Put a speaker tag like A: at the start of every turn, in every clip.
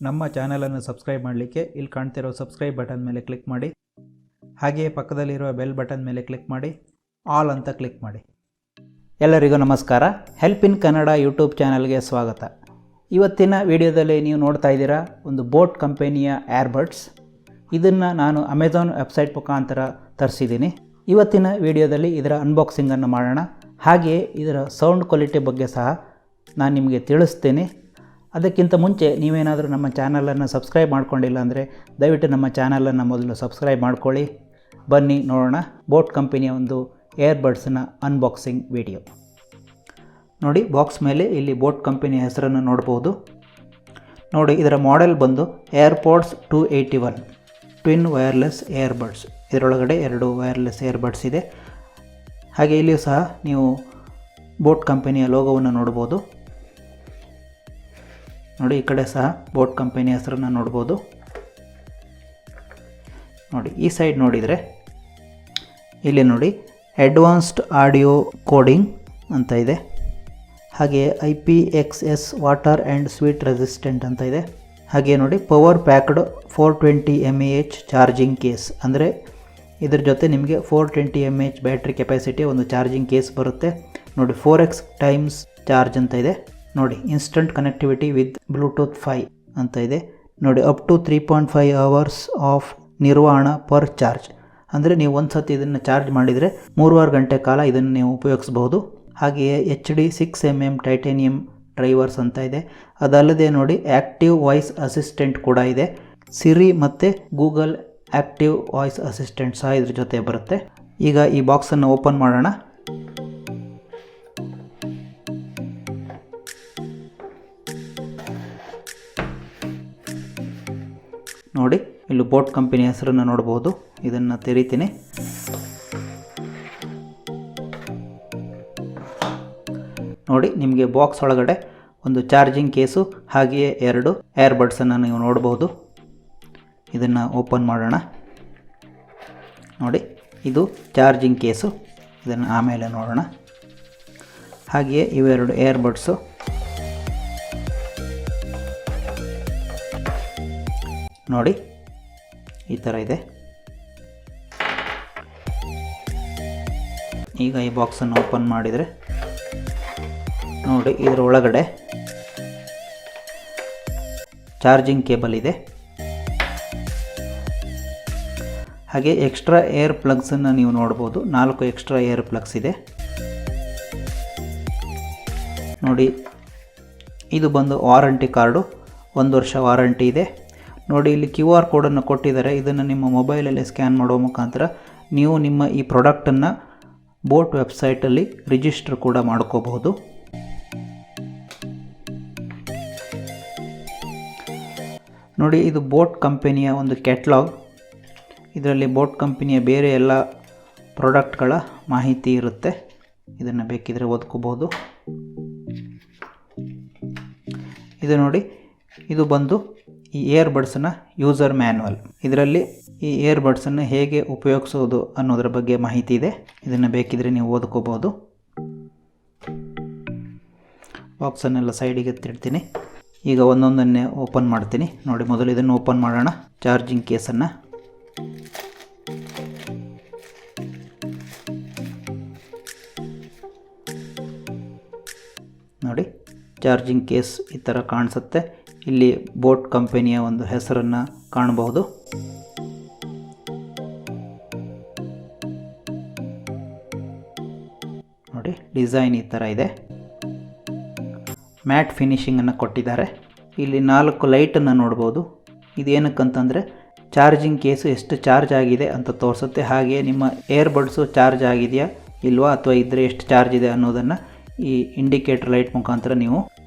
A: ನಮ್ಮ ಚಾನಲನ್ನು ಸಬ್ಸ್ಕ್ರೈಬ್ ಮಾಡಲಿಕ್ಕೆ ಇಲ್ಲಿ ಕಾಣ್ತಿರೋ ಸಬ್ಸ್ಕ್ರೈಬ್ ಬಟನ್ ಮೇಲೆ ಕ್ಲಿಕ್ ಮಾಡಿ. ಹಾಗೆಯೇ ಪಕ್ಕದಲ್ಲಿರುವ ಬೆಲ್ ಬಟನ್ ಮೇಲೆ ಕ್ಲಿಕ್ ಮಾಡಿ, ಆಲ್ ಅಂತ ಕ್ಲಿಕ್ ಮಾಡಿ. ಎಲ್ಲರಿಗೂ ನಮಸ್ಕಾರ. ಹೆಲ್ಪ್ ಇನ್ ಕನ್ನಡ ಯೂಟ್ಯೂಬ್ ಚಾನಲ್ಗೆ ಸ್ವಾಗತ. ಇವತ್ತಿನ ವಿಡಿಯೋದಲ್ಲಿ ನೀವು ನೋಡ್ತಾ ಇದ್ದೀರಾ ಒಂದು ಬೋಟ್ ಕಂಪನಿಯ ಏರ್ಬಡ್ಸ್. ಇದನ್ನು ನಾನು ಅಮೆಝಾನ್ ವೆಬ್ಸೈಟ್ ಮುಖಾಂತರ ತರಿಸಿದ್ದೀನಿ. ಇವತ್ತಿನ ವಿಡಿಯೋದಲ್ಲಿ ಇದರ ಅನ್ಬಾಕ್ಸಿಂಗನ್ನು ಮಾಡೋಣ. ಹಾಗೆಯೇ ಇದರ ಸೌಂಡ್ ಕ್ವಾಲಿಟಿ ಬಗ್ಗೆ ಸಹ ನಾನು ನಿಮಗೆ ತಿಳಿಸ್ತೇನೆ. ಅದಕ್ಕಿಂತ ಮುಂಚೆ ನೀವೇನಾದರೂ ನಮ್ಮ ಚಾನಲನ್ನು ಸಬ್ಸ್ಕ್ರೈಬ್ ಮಾಡ್ಕೊಂಡಿಲ್ಲ ಅಂದರೆ ದಯವಿಟ್ಟು ನಮ್ಮ ಚಾನಲನ್ನು ಮೊದಲು ಸಬ್ಸ್ಕ್ರೈಬ್ ಮಾಡ್ಕೊಳ್ಳಿ. ಬನ್ನಿ ನೋಡೋಣ ಬೋಟ್ ಕಂಪನಿಯ ಒಂದು ಏರ್ಬಡ್ಸ್ನ ಅನ್ಬಾಕ್ಸಿಂಗ್ ವಿಡಿಯೋ. ನೋಡಿ, ಬಾಕ್ಸ್ ಮೇಲೆ ಇಲ್ಲಿ ಬೋಟ್ ಕಂಪನಿಯ ಹೆಸರನ್ನು ನೋಡ್ಬೋದು. ನೋಡಿ, ಇದರ ಮಾಡೆಲ್ ಬಂದು ಏರ್ಪೋಡ್ಸ್ 281 ಟ್ವಿನ್ ವೈರ್ಲೆಸ್ ಏರ್ಬಡ್ಸ್. ಇದರೊಳಗಡೆ 2 ವೈರ್ಲೆಸ್ ಏರ್ಬಡ್ಸ್ ಇದೆ. ಹಾಗೆ ಇಲ್ಲಿಯೂ ಸಹ ನೀವು ಬೋಟ್ ಕಂಪನಿಯ ಲೋಗೋವನ್ನು ನೋಡ್ಬೋದು. ನೋಡಿ, ಈ ಕಡೆ ಸಹ ಬೋಟ್ ಕಂಪನಿಯ ಹೆಸರನ್ನು ನೋಡ್ಬೋದು. ನೋಡಿ, ಈ ಸೈಡ್ ನೋಡಿದರೆ ಇಲ್ಲಿ ನೋಡಿ ಅಡ್ವಾನ್ಸ್ಡ್ ಆಡಿಯೋ ಕೋಡಿಂಗ್ ಅಂತ ಇದೆ. ಹಾಗೆ IPXS water and sweet resistant ಅಂತ ಇದೆ. ಹಾಗೆ ನೋಡಿ power packed 420 mAh charging case, ಅಂದರೆ ಇದ್ರ ಜೊತೆ ನಿಮಗೆ 420 mAh ಬ್ಯಾಟ್ರಿ ಕೆಪಾಸಿಟಿ ಒಂದು ಚಾರ್ಜಿಂಗ್ ಕೇಸ್ ಬರುತ್ತೆ. ನೋಡಿ 4x ಟೈಮ್ಸ್ ಚಾರ್ಜ್ ಅಂತ ಇದೆ. ನೋಡಿ ಇನ್ಸ್ಟಂಟ್ ಕನೆಕ್ಟಿವಿಟಿ ವಿತ್ ಬ್ಲೂಟೂತ್ 5 ಅಂತ ಇದೆ. ನೋಡಿ ಅಪ್ ಟು 3.5 hours ಆಫ್ ನಿರ್ವಹಣ ಪರ್ ಚಾರ್ಜ್, ಅಂದರೆ ನೀವು ಒಂದು ಸತಿ ಇದನ್ನು ಚಾರ್ಜ್ ಮಾಡಿದರೆ 3.5 ಗಂಟೆ ಕಾಲ ಇದನ್ನು ನೀವು ಉಪಯೋಗಿಸ್ಬೋದು. ಹಾಗೆಯೇ HD 6mm ಟೈಟೇನಿಯಂ ಡ್ರೈವರ್ಸ್ ಅಂತ ಇದೆ. ಅದಲ್ಲದೆ ನೋಡಿ ಆ್ಯಕ್ಟಿವ್ ವಾಯ್ಸ್ ಅಸಿಸ್ಟೆಂಟ್ ಕೂಡ ಇದೆ. ಸಿರಿ ಮತ್ತು ಗೂಗಲ್ ಆ್ಯಕ್ಟಿವ್ ವಾಯ್ಸ್ ಅಸಿಸ್ಟೆಂಟ್ ಸಹ ಇದ್ರ ಜೊತೆ ಬರುತ್ತೆ. ಈಗ ಈ ಬಾಕ್ಸನ್ನು ಓಪನ್ ಮಾಡೋಣ. ನೋಡಿ, ಇಲ್ಲಿ ಬೋಟ್ ಕಂಪನಿ ಹೆಸರನ್ನು ನೋಡ್ಬೋದು. ಇದನ್ನು ತೆರಿತೀನಿ. ನೋಡಿ, ನಿಮಗೆ ಬಾಕ್ಸ್ ಒಳಗಡೆ ಒಂದು ಚಾರ್ಜಿಂಗ್ ಕೇಸು ಹಾಗೆಯೇ 2 ಏರ್ಬಡ್ಸನ್ನು ನೀವು ನೋಡ್ಬೋದು. ಇದನ್ನು ಓಪನ್ ಮಾಡೋಣ. ನೋಡಿ, ಇದು ಚಾರ್ಜಿಂಗ್ ಕೇಸು. ಇದನ್ನು ಆಮೇಲೆ ನೋಡೋಣ. ಹಾಗೆಯೇ ಇವೆರಡು ಏರ್ಬಡ್ಸು. ನೋಡಿ, ಈ ಥರ ಇದೆ. ಈಗ ಈ ಬಾಕ್ಸನ್ನು ಓಪನ್ ಮಾಡಿದರೆ ನೋಡಿ ಇದರ ಒಳಗಡೆ ಚಾರ್ಜಿಂಗ್ ಕೇಬಲ್ ಇದೆ. ಹಾಗೆ ಎಕ್ಸ್ಟ್ರಾ ಏರ್ ಪ್ಲಗ್ಸನ್ನು ನೀವು ನೋಡ್ಬೋದು. 4 ಎಕ್ಸ್ಟ್ರಾ ಏರ್ ಪ್ಲಗ್ಸ್ ಇದೆ. ನೋಡಿ, ಇದು ಬಂದು ವಾರಂಟಿ ಕಾರ್ಡು, 1 ವರ್ಷ ವಾರಂಟಿ ಇದೆ. ನೋಡಿ, ಇಲ್ಲಿ QR ಕೋಡನ್ನು ಕೊಟ್ಟಿದ್ದಾರೆ. ಇದನ್ನು ನಿಮ್ಮ ಮೊಬೈಲಲ್ಲಿ ಸ್ಕ್ಯಾನ್ ಮಾಡೋ ಮುಖಾಂತರ ನೀವು ನಿಮ್ಮ ಈ ಪ್ರಾಡಕ್ಟನ್ನು ಬೋಟ್ ವೆಬ್ಸೈಟಲ್ಲಿ ರಿಜಿಸ್ಟರ್ ಕೂಡ ಮಾಡ್ಕೋಬಹುದು. ನೋಡಿ, ಇದು ಬೋಟ್ ಕಂಪನಿಯ ಒಂದು ಕ್ಯಾಟ್ಲಾಗ್. ಇದರಲ್ಲಿ ಬೋಟ್ ಕಂಪನಿಯ ಬೇರೆ ಎಲ್ಲ ಪ್ರಾಡಕ್ಟ್ಗಳ ಮಾಹಿತಿ ಇರುತ್ತೆ. ಇದನ್ನು ಬೇಕಿದ್ರೆ ಓದ್ಕೋಬಹುದು. ಇದು ನೋಡಿ, ಇದು ಬಂದು ಈ ಏರ್ಬಡ್ಸನ್ನ ಯೂಸರ್ ಮ್ಯಾನ್ಯಲ್. ಇದರಲ್ಲಿ ಈ ಏರ್ಬಡ್ಸನ್ನು ಹೇಗೆ ಉಪಯೋಗಿಸೋದು ಅನ್ನೋದ್ರ ಬಗ್ಗೆ ಮಾಹಿತಿ ಇದೆ. ಇದನ್ನು ಬೇಕಿದ್ರೆ ನೀವು ಓದ್ಕೋಬೋದು. ಬಾಕ್ಸನ್ನೆಲ್ಲ ಸೈಡಿಗೆ ತಿಡ್ತೀನಿ. ಈಗ ಒಂದೊಂದನ್ನೇ ಓಪನ್ ಮಾಡ್ತೀನಿ. ನೋಡಿ, ಮೊದಲು ಇದನ್ನು ಓಪನ್ ಮಾಡೋಣ. ಚಾರ್ಜಿಂಗ್ ಕೇಸನ್ನು ನೋಡಿ, ಚಾರ್ಜಿಂಗ್ ಕೇಸ್ ಈ ಥರ ಕಾಣಿಸುತ್ತೆ. ಇಲ್ಲಿ ಬೋಟ್ ಕಂಪನಿಯ ಒಂದು ಹೆಸರನ್ನು ಕಾಣಬಹುದು. ನೋಡಿ, ಡಿಸೈನ್ ಈ ಥರ ಇದೆ. ಮ್ಯಾಟ್ ಫಿನಿಶಿಂಗನ್ನು ಕೊಟ್ಟಿದ್ದಾರೆ. ಇಲ್ಲಿ 4 ಲೈಟನ್ನು ನೋಡ್ಬೋದು. ಇದೇನಕ್ಕಂತಂದರೆ ಚಾರ್ಜಿಂಗ್ ಕೇಸು ಎಷ್ಟು ಚಾರ್ಜ್ ಆಗಿದೆ ಅಂತ ತೋರಿಸುತ್ತೆ. ಹಾಗೆಯೇ ನಿಮ್ಮ ಏರ್ಬಡ್ಸು ಚಾರ್ಜ್ ಆಗಿದೆಯಾ ಇಲ್ವಾ, ಅಥವಾ ಇದ್ದರೆ ಎಷ್ಟು ಚಾರ್ಜ್ ಇದೆ ಅನ್ನೋದನ್ನು ಈ ಇಂಡಿಕೇಟರ್ ಲೈಟ್ ಮುಖಾಂತರ ನೀವು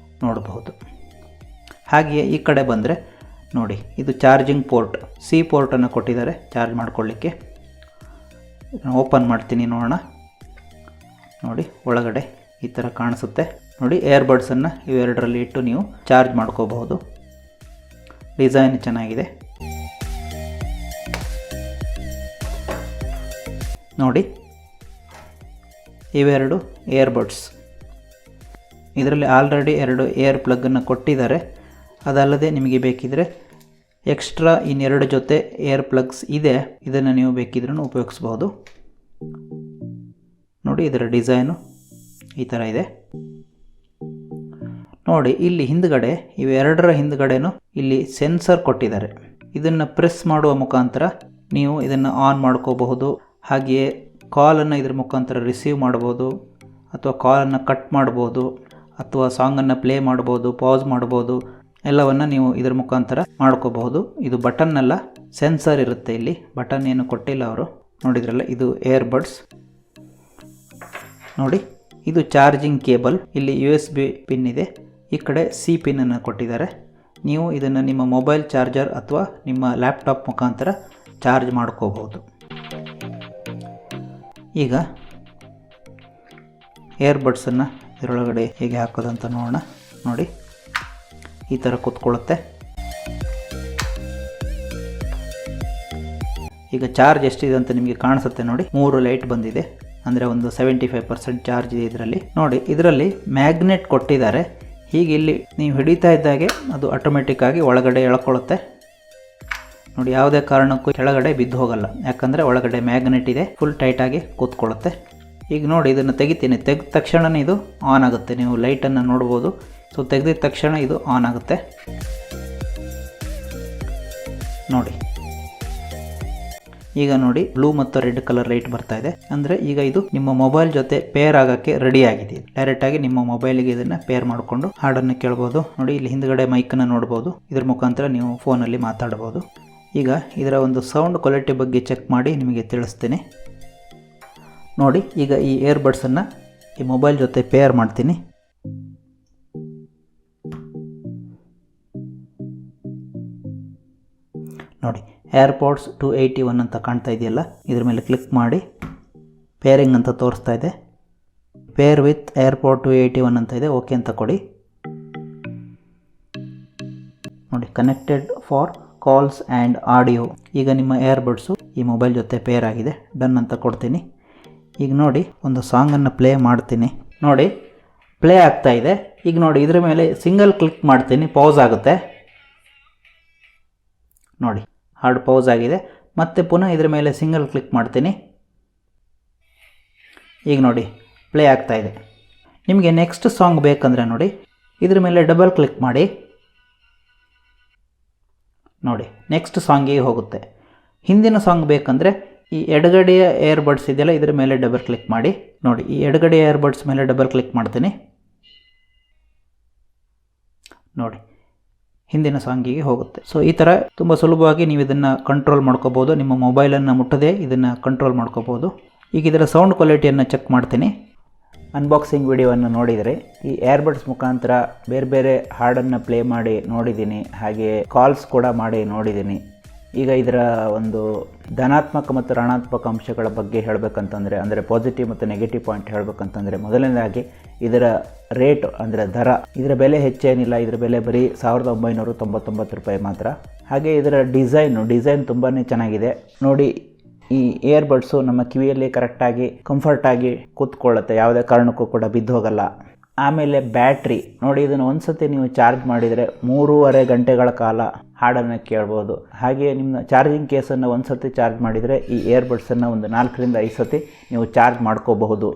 A: ನೋಡಬಹುದು. ಹಾಗೆಯೇ ಈ ಕಡೆ ಬಂದರೆ ನೋಡಿ, ಇದು ಚಾರ್ಜಿಂಗ್ ಪೋರ್ಟ್, C ಪೋರ್ಟನ್ನು ಕೊಟ್ಟಿದ್ದಾರೆ ಚಾರ್ಜ್ ಮಾಡ್ಕೊಳ್ಳಿಕ್ಕೆ. ಓಪನ್ ಮಾಡ್ತೀನಿ, ನೋಡೋಣ. ನೋಡಿ, ಒಳಗಡೆ ಈ ಥರ ಕಾಣಿಸುತ್ತೆ. ನೋಡಿ, ಏರ್ಬಡ್ಸನ್ನು ಇವೆರಡರಲ್ಲಿ ಇಟ್ಟು ನೀವು ಚಾರ್ಜ್ ಮಾಡ್ಕೋಬಹುದು. ಡಿಸೈನ್ ಚೆನ್ನಾಗಿದೆ. ನೋಡಿ, ಇವೆರಡು ಏರ್ಬಡ್ಸ್. ಇದರಲ್ಲಿ ಆಲ್ರೆಡಿ 2 ಏರ್ ಪ್ಲಗ್ಗನ್ನು ಕೊಟ್ಟಿದ್ದಾರೆ. ಅದಲ್ಲದೆ ನಿಮಗೆ ಬೇಕಿದ್ರೆ ಎಕ್ಸ್ಟ್ರಾ ಇನ್ನೆರಡು ಜೊತೆ ಏರ್ ಪ್ಲಗ್ಸ್ ಇದೆ, ಇದನ್ನು ನೀವು ಬೇಕಿದ್ರೂ ಉಪಯೋಗಿಸ್ಬೋದು. ನೋಡಿ ಇದರ ಡಿಸೈನು ಈ ಥರ ಇದೆ. ನೋಡಿ ಇಲ್ಲಿ ಹಿಂದ್ಗಡೆ ಇವೆರಡರ ಹಿಂದ್ಗಡೆನೂ ಇಲ್ಲಿ ಸೆನ್ಸರ್ ಕೊಟ್ಟಿದ್ದಾರೆ. ಇದನ್ನು ಪ್ರೆಸ್ ಮಾಡುವ ಮುಖಾಂತರ ನೀವು ಇದನ್ನು ಆನ್ ಮಾಡ್ಕೋಬಹುದು. ಹಾಗೆಯೇ ಕಾಲನ್ನು ಇದ್ರ ಮುಖಾಂತರ ರಿಸೀವ್ ಮಾಡ್ಬೋದು, ಅಥವಾ ಕಾಲನ್ನು ಕಟ್ ಮಾಡ್ಬೋದು, ಅಥವಾ ಸಾಂಗನ್ನು ಪ್ಲೇ ಮಾಡ್ಬೋದು, ಪಾಸ್ ಮಾಡ್ಬೋದು. ಎಲ್ಲವನ್ನು ನೀವು ಇದರ ಮುಖಾಂತರ ಮಾಡ್ಕೋಬಹುದು. ಇದು ಬಟನ್ ಅಲ್ಲ, ಸೆನ್ಸರ್ ಇರುತ್ತೆ. ಇಲ್ಲಿ ಬಟನ್ ಏನು ಕೊಟ್ಟಿಲ್ಲ ಅವರು, ನೋಡಿದ್ರಲ್ಲ, ಇದು ಏರ್ಬಡ್ಸ್. ನೋಡಿ ಇದು ಚಾರ್ಜಿಂಗ್ ಕೇಬಲ್. ಇಲ್ಲಿ USB ಪಿನ್ ಇದೆ, ಈ ಕಡೆ C ಪಿನ್ನನ್ನು ಕೊಟ್ಟಿದ್ದಾರೆ. ನೀವು ಇದನ್ನು ನಿಮ್ಮ ಮೊಬೈಲ್ ಚಾರ್ಜರ್ ಅಥವಾ ನಿಮ್ಮ ಲ್ಯಾಪ್ಟಾಪ್ ಮುಖಾಂತರ ಚಾರ್ಜ್ ಮಾಡ್ಕೋಬಹುದು. ಈಗ ಏರ್ಬಡ್ಸನ್ನು ಇದರೊಳಗಡೆ ಹೇಗೆ ಹಾಕೋದಂತ ನೋಡೋಣ. ನೋಡಿ ಈ ಥರ ಕೂತ್ಕೊಳ್ಳುತ್ತೆ. ಈಗ ಚಾರ್ಜ್ ಎಷ್ಟಿದೆ ಅಂತ ನಿಮಗೆ ಕಾಣಿಸುತ್ತೆ. ನೋಡಿ 3 ಲೈಟ್ ಬಂದಿದೆ, ಅಂದರೆ ಒಂದು 75% ಚಾರ್ಜ್ ಇದೆ ಇದರಲ್ಲಿ. ನೋಡಿ ಇದರಲ್ಲಿ ಮ್ಯಾಗ್ನೆಟ್ ಕೊಟ್ಟಿದ್ದಾರೆ. ಹೀಗೆ ಇಲ್ಲಿ ನೀವು ಹಿಡಿತಾ ಇದ್ದಾಗೆ ಅದು ಆಟೋಮೆಟಿಕ್ ಆಗಿ ಒಳಗಡೆ ಎಳ್ಕೊಳ್ಳುತ್ತೆ. ನೋಡಿ ಯಾವುದೇ ಕಾರಣಕ್ಕೂ ಕೆಳಗಡೆ ಬಿದ್ದು ಹೋಗಲ್ಲ, ಯಾಕಂದರೆ ಒಳಗಡೆ ಮ್ಯಾಗ್ನೆಟ್ ಇದೆ, ಫುಲ್ ಟೈಟಾಗಿ ಕೂತ್ಕೊಳ್ಳುತ್ತೆ. ಈಗ ನೋಡಿ ಇದನ್ನು ತೆಗಿತೀನಿ, ತೆಗೆದ ತಕ್ಷಣವೇ ಇದು ಆನ್ ಆಗುತ್ತೆ. ನೀವು ಲೈಟನ್ನು ನೋಡ್ಬೋದು. ಸೊ ತೆಗೆದಿದ ತಕ್ಷಣ ಇದು ಆನ್ ಆಗುತ್ತೆ. ನೋಡಿ ಈಗ ನೋಡಿ ಬ್ಲೂ ಮತ್ತು ರೆಡ್ ಕಲರ್ ಲೈಟ್ ಬರ್ತಾ ಇದೆ. ಅಂದರೆ ಈಗ ಇದು ನಿಮ್ಮ ಮೊಬೈಲ್ ಜೊತೆ ಪೇರ್ ಆಗೋಕ್ಕೆ ರೆಡಿ ಆಗಿದೆ. ಡೈರೆಕ್ಟಾಗಿ ನಿಮ್ಮ ಮೊಬೈಲಿಗೆ ಇದನ್ನು ಪೇರ್ ಮಾಡಿಕೊಂಡು ಹಾಡನ್ನು ಕೇಳ್ಬೋದು. ನೋಡಿ ಇಲ್ಲಿ ಹಿಂದ್ಗಡೆ ಮೈಕನ್ನು ನೋಡ್ಬೋದು, ಇದ್ರ ಮುಖಾಂತರ ನೀವು ಫೋನಲ್ಲಿ ಮಾತಾಡ್ಬೋದು. ಈಗ ಇದರ ಒಂದು ಸೌಂಡ್ ಕ್ವಾಲಿಟಿ ಬಗ್ಗೆ ಚೆಕ್ ಮಾಡಿ ನಿಮಗೆ ತಿಳಿಸ್ತೀನಿ. ನೋಡಿ ಈಗ ಈ ಏರ್ಬಡ್ಸನ್ನು ಈ ಮೊಬೈಲ್ ಜೊತೆ ಪೇರ್ ಮಾಡ್ತೀನಿ. ನೋಡಿ ಏರ್ಪೋಡ್ಸ್ 281 ಅಂತ ಕಾಣ್ತಾ ಇದೆಯಲ್ಲ, ಇದ್ರ ಮೇಲೆ ಕ್ಲಿಕ್ ಮಾಡಿ ಪೇರಿಂಗ್ ಅಂತ ತೋರಿಸ್ತಾ ಇದೆ. ಪೇರ್ ವಿತ್ ಏರ್ಪೋಡ್ 281 ಅಂತ ಇದೆ, ಓಕೆ ಅಂತ ಕೊಡಿ. ನೋಡಿ connected for calls and audio. ಈಗ ನಿಮ್ಮ ಏರ್ಬಡ್ಸು ಈ ಮೊಬೈಲ್ ಜೊತೆ ಪೇರ್ ಆಗಿದೆ. ಡನ್ ಅಂತ ಕೊಡ್ತೀನಿ. ಈಗ ನೋಡಿ ಒಂದು ಸಾಂಗನ್ನು ಪ್ಲೇ ಮಾಡ್ತೀನಿ. ನೋಡಿ ಪ್ಲೇ ಆಗ್ತಾ ಇದೆ. ಈಗ ನೋಡಿ ಇದ್ರ ಮೇಲೆ ಸಿಂಗಲ್ ಕ್ಲಿಕ್ ಮಾಡ್ತೀನಿ, ಪೌಸ್ ಆಗುತ್ತೆ. ನೋಡಿ ಹಾಡು ಪೌಸ್ ಆಗಿದೆ. ಮತ್ತೆ ಪುನಃ ಇದ್ರ ಮೇಲೆ ಸಿಂಗಲ್ ಕ್ಲಿಕ್ ಮಾಡ್ತೀನಿ. ಈಗ ನೋಡಿ ಪ್ಲೇ ಆಗ್ತಾ ಇದೆ. ನಿಮಗೆ ನೆಕ್ಸ್ಟ್ ಸಾಂಗ್ ಬೇಕಂದರೆ ನೋಡಿ ಇದ್ರ ಮೇಲೆ ಡಬಲ್ ಕ್ಲಿಕ್ ಮಾಡಿ. ನೋಡಿ ನೆಕ್ಸ್ಟ್ ಸಾಂಗಿಗೆ ಹೋಗುತ್ತೆ. ಹಿಂದಿನ ಸಾಂಗ್ ಬೇಕಂದರೆ ಈ ಎಡಗಡೆಯ ಏರ್ಬಡ್ಸ್ ಇದೆಯಲ್ಲ, ಇದ್ರ ಮೇಲೆ ಡಬಲ್ ಕ್ಲಿಕ್ ಮಾಡಿ. ನೋಡಿ ಈ ಎಡಗಡೆಯ ಏರ್ಬಡ್ಸ್ ಮೇಲೆ ಡಬಲ್ ಕ್ಲಿಕ್ ಮಾಡ್ತೀನಿ. ನೋಡಿ ಹಿಂದಿನ ಸಾಂಗಿಗೆ ಹೋಗುತ್ತೆ. ಸೊ ಈ ಥರ ತುಂಬ ಸುಲಭವಾಗಿ ನೀವು ಇದನ್ನು ಕಂಟ್ರೋಲ್ ಮಾಡ್ಕೋಬೋದು. ನಿಮ್ಮ ಮೊಬೈಲನ್ನು ಮುಟ್ಟದೆ ಇದನ್ನು ಕಂಟ್ರೋಲ್ ಮಾಡ್ಕೋಬೋದು. ಈಗ ಇದರ ಸೌಂಡ್ ಕ್ವಾಲಿಟಿಯನ್ನು ಚೆಕ್ ಮಾಡ್ತೀನಿ. ಅನ್ಬಾಕ್ಸಿಂಗ್ ವಿಡಿಯೋವನ್ನು ನೋಡಿದರೆ ಈ ಏರ್ಬಡ್ಸ್ ಮುಖಾಂತರ ಬೇರೆ ಬೇರೆ ಹಾಡನ್ನು ಪ್ಲೇ ಮಾಡಿ ನೋಡಿದ್ದೀನಿ, ಹಾಗೆ ಕಾಲ್ಸ್ ಕೂಡ ಮಾಡಿ ನೋಡಿದ್ದೀನಿ. ಈಗ ಇದರ ಒಂದು ಧನಾತ್ಮಕ ಮತ್ತು ಋಣಾತ್ಮಕ ಅಂಶಗಳ ಬಗ್ಗೆ ಹೇಳಬೇಕಂತಂದರೆ, ಅಂದರೆ ಪಾಸಿಟಿವ್ ಮತ್ತು ನೆಗೆಟಿವ್ ಪಾಯಿಂಟ್ ಹೇಳಬೇಕಂತಂದರೆ, ಮೊದಲನೇದಾಗಿ ಇದರ ರೇಟ್ ಅಂದರೆ ದರ, ಇದರ ಬೆಲೆ ಹೆಚ್ಚೇನಿಲ್ಲ. ಇದರ ಬೆಲೆ ಬರೀ 1999 ರೂಪಾಯಿ ಮಾತ್ರ. ಹಾಗೆ ಇದರ ಡಿಸೈನ್ ತುಂಬಾ ಚೆನ್ನಾಗಿದೆ. ನೋಡಿ ಈ ಏರ್ಬಡ್ಸು ನಮ್ಮ ಕಿವಿಯಲ್ಲಿ ಕರೆಕ್ಟಾಗಿ ಕಂಫರ್ಟಾಗಿ ಕೂತ್ಕೊಳ್ಳುತ್ತೆ, ಯಾವುದೇ ಕಾರಣಕ್ಕೂ ಕೂಡ ಬಿದ್ದು ಹೋಗಲ್ಲ. ಆಮೇಲೆ ಬ್ಯಾಟ್ರಿ ನೋಡಿ, ಇದನ್ನು ಒಂದು ಸತಿ ನೀವು ಚಾರ್ಜ್ ಮಾಡಿದರೆ 3.5 ಗಂಟೆಗಳ ಕಾಲ ಹಾಡನ್ನು ಕೇಳ್ಬೋದು. ಹಾಗೆ ನಿಮ್ಮ ಚಾರ್ಜಿಂಗ್ ಕೇಸನ್ನು ಒಂದು ಸತಿ ಚಾರ್ಜ್ ಮಾಡಿದರೆ ಈ ಏರ್ಬಡ್ಸನ್ನು ಒಂದು 4 ರಿಂದ 5 ಸತಿ ನೀವು ಚಾರ್ಜ್ ಮಾಡ್ಕೋಬಹುದು.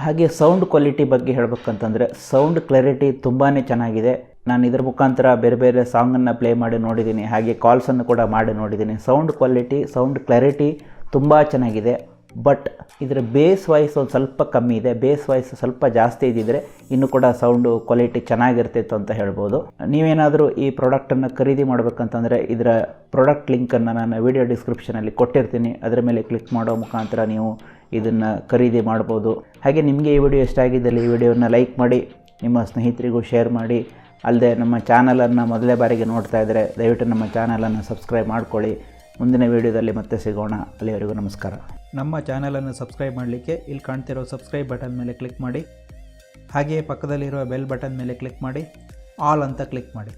A: ಹಾಗೆ ಸೌಂಡ್ ಕ್ವಾಲಿಟಿ ಬಗ್ಗೆ ಹೇಳಬೇಕಂತಂದರೆ ಸೌಂಡ್ ಕ್ಲಾರಿಟಿ ತುಂಬಾ ಚೆನ್ನಾಗಿದೆ. ನಾನು ಇದರ ಮುಖಾಂತರ ಬೇರೆ ಬೇರೆ ಸಾಂಗನ್ನು ಪ್ಲೇ ಮಾಡಿ ನೋಡಿದ್ದೀನಿ, ಹಾಗೆ ಕಾಲ್ಸನ್ನು ಕೂಡ ಮಾಡಿ ನೋಡಿದ್ದೀನಿ. ಸೌಂಡ್ ಕ್ವಾಲಿಟಿ, ಸೌಂಡ್ ಕ್ಲಾರಿಟಿ ತುಂಬ ಚೆನ್ನಾಗಿದೆ. ಬಟ್ ಇದರ ಬೇಸ್ ವಾಯ್ಸ್ ಒಂದು ಸ್ವಲ್ಪ ಕಮ್ಮಿ ಇದೆ. ಬೇಸ್ ವಾಯ್ಸ್ ಸ್ವಲ್ಪ ಜಾಸ್ತಿ ಇದ್ದಿದ್ರೆ ಇನ್ನೂ ಕೂಡ ಸೌಂಡು ಕ್ವಾಲಿಟಿ ಚೆನ್ನಾಗಿರ್ತಿತ್ತು ಅಂತ ಹೇಳ್ಬೋದು. ನೀವೇನಾದರೂ ಈ ಪ್ರಾಡಕ್ಟನ್ನು ಖರೀದಿ ಮಾಡಬೇಕಂತಂದರೆ ಇದರ ಪ್ರಾಡಕ್ಟ್ ಲಿಂಕನ್ನು ನಾನು ವಿಡಿಯೋ ಡಿಸ್ಕ್ರಿಪ್ಷನಲ್ಲಿ ಕೊಟ್ಟಿರ್ತೀನಿ. ಅದರ ಮೇಲೆ ಕ್ಲಿಕ್ ಮಾಡೋ ಮುಖಾಂತರ ನೀವು ಇದನ್ನು ಖರೀದಿ ಮಾಡ್ಬೋದು. ಹಾಗೆ ನಿಮಗೆ ಈ ವಿಡಿಯೋ ಇಷ್ಟ ಆಗಿದ್ದಲ್ಲಿ ಈ ವಿಡಿಯೋನ ಲೈಕ್ ಮಾಡಿ, ನಿಮ್ಮ ಸ್ನೇಹಿತರಿಗೂ ಶೇರ್ ಮಾಡಿ. ಅಲ್ಲದೆ ನಮ್ಮ ಚಾನಲನ್ನು ಮೊದಲೇ ಬಾರಿಗೆ ನೋಡ್ತಾ ಇದ್ದರೆ ದಯವಿಟ್ಟು ನಮ್ಮ ಚಾನಲನ್ನು ಸಬ್ಸ್ಕ್ರೈಬ್ ಮಾಡ್ಕೊಳ್ಳಿ. ಮುಂದಿನ ವಿಡಿಯೋದಲ್ಲಿ ಮತ್ತೆ ಸಿಗೋಣ. ಅಲ್ಲಿವರೆಗೂ ನಮಸ್ಕಾರ. ನಮ್ಮ ಚಾನಲನ್ನು ಸಬ್ಸ್ಕ್ರೈಬ್ ಮಾಡಲಿಕ್ಕೆ ಇಲ್ಲಿ ಕಾಣ್ತಿರೋ ಸಬ್ಸ್ಕ್ರೈಬ್ ಬಟನ್ ಮೇಲೆ ಕ್ಲಿಕ್ ಮಾಡಿ. ಹಾಗೆಯೇ ಪಕ್ಕದಲ್ಲಿರುವ ಬೆಲ್ ಬಟನ್ ಮೇಲೆ ಕ್ಲಿಕ್ ಮಾಡಿ, ಆಲ್ ಅಂತ ಕ್ಲಿಕ್ ಮಾಡಿ.